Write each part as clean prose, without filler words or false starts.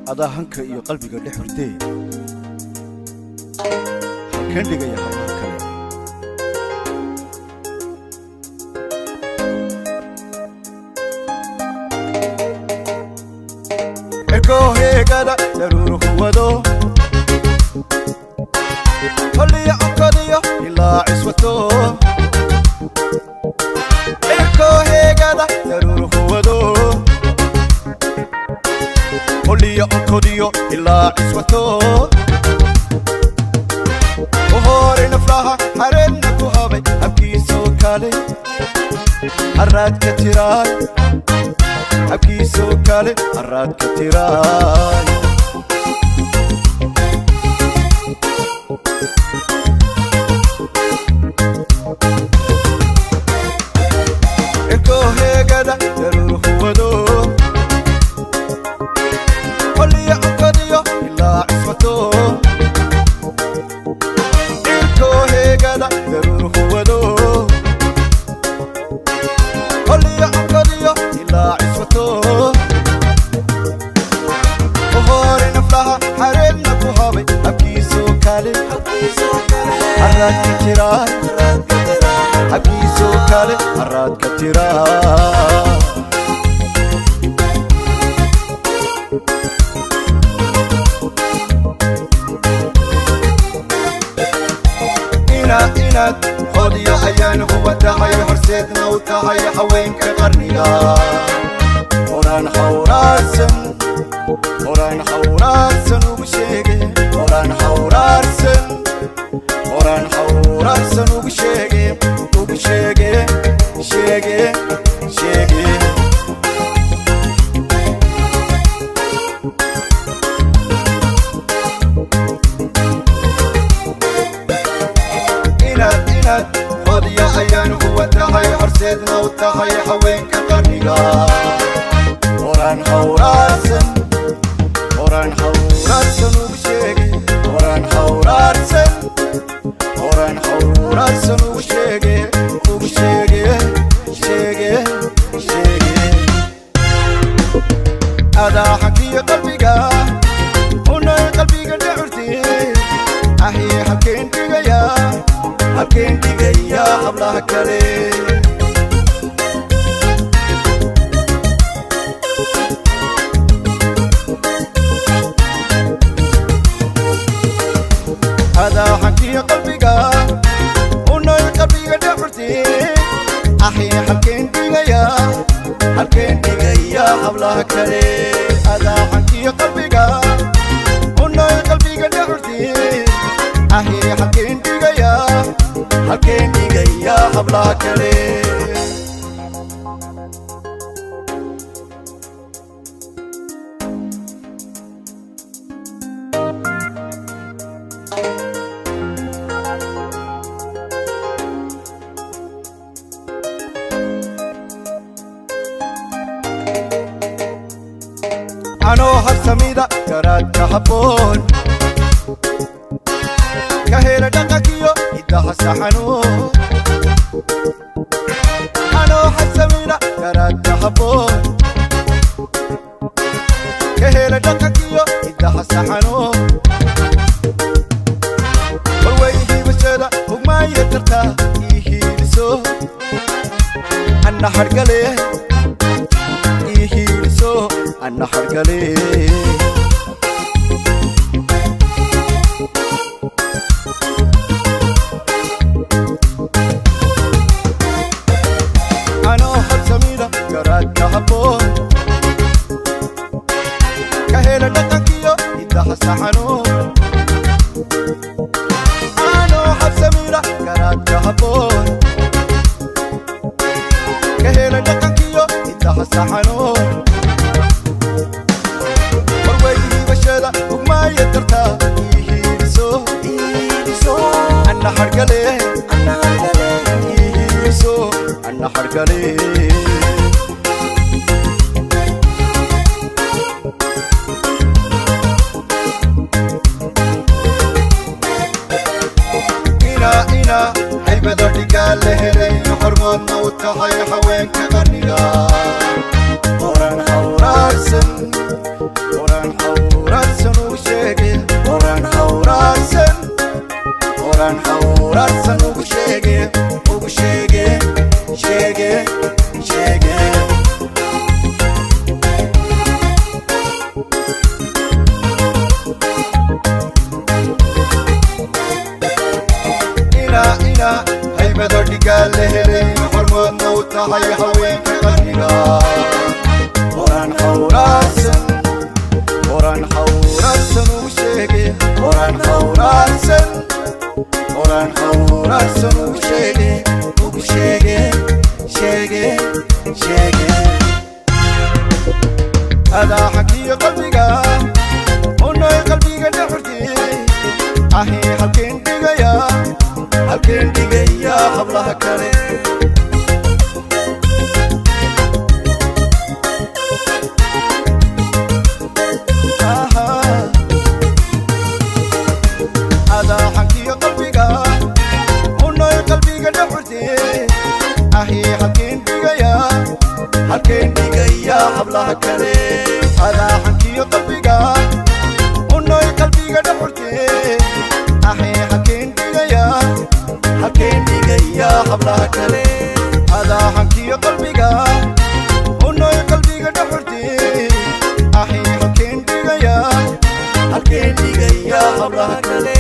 هذا هنك iyo qalbiga dhexurtay kan dhigay hablaha kale eko heegada daruuruhu wado holiya onkadiyo ilaa iswato eko heegada daruuruhu wado holiya onkadiyo ilaa iswato وهوري نفلاها حرنا كوهابي أبكي سوكالي حرات كتيراي أبكي سوكالي حرات كتيراي إكو هيغادا درور هوادو هولي أنقضيو إلا عصفتو درور هوادو هولي أنقضيو إلا عصفتو وهوري نفلاها حرنا كوهابي أبكي سوكالي حرات كتيراي أبكي سوكالي حرات كتيراي إناد خودي أيان هو تهي حرسيتنا وتهي حوين كقرنيا وران خوراسن وبشيقي وران خوراسن وبشيقي شيقي خودي أيان هو تهي حرسيتنا وتهي حوين كقرنيا وران خوراسن وبشيقي وران خوراسن وبشيقي شيقي هذا حكي قلبك هنا قلبك دعرتي أحي حكين بيا حكين بيا حبلها كلي هذا حكي قلبك هنا قلبك دعرتي أحي حكين بيا حبلها كلي هذا حكي قلبك هنا قلبك دعرتي أحي حكين بيا حبلها كلي أنا هرسميدا كرات كحبون كهيرة دقاكيو إدها سحنو أنا هرسميدا كرات كحبون كهيرة دقاكيو إدها سحنو والويهي بشرة وما يترتا إيهي لسو أنا حرقلي إيهيلسو أنا حرقلي أنا حد سميرة قرات كهبون كهيلا دقنكيو إذا حسحنو أنا حد سميرة قرات كهبون كهيلا دقنكيو إذا حسحنو والويلي بشيلة وما يدرتا إيهيلسو أنا حرقلي إيهيلسو أنا حرقلي إنا هيبة رجال لهري حرمنا وتحيا حوين كغنيا وران حوراسن وشيقي وران حوراسن وشيقي شيقي إنا هيبة رجال لهري حرمنا وتحيا حوين كغنيا وران حوراسن وشيقي وران حوراسن وشيقي شيقي هذا حكي قلبك ونوي قلبك نحرتي أهي حلقين دقيا حبلها كاري هذا حكي قلبك ونوي قلبك نحرتي أهي حلقين دقيا حبلها كاري هذا حكي قلبك ونوي قلبك نحرتي أهي حلقين دقيا حبلها كاري هذا حكي قلبك ونوي قلبك نحرتي أهي حلقين دقيا حبلها كاري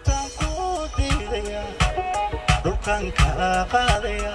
Tanku diidaya dhulkan ka qaadaya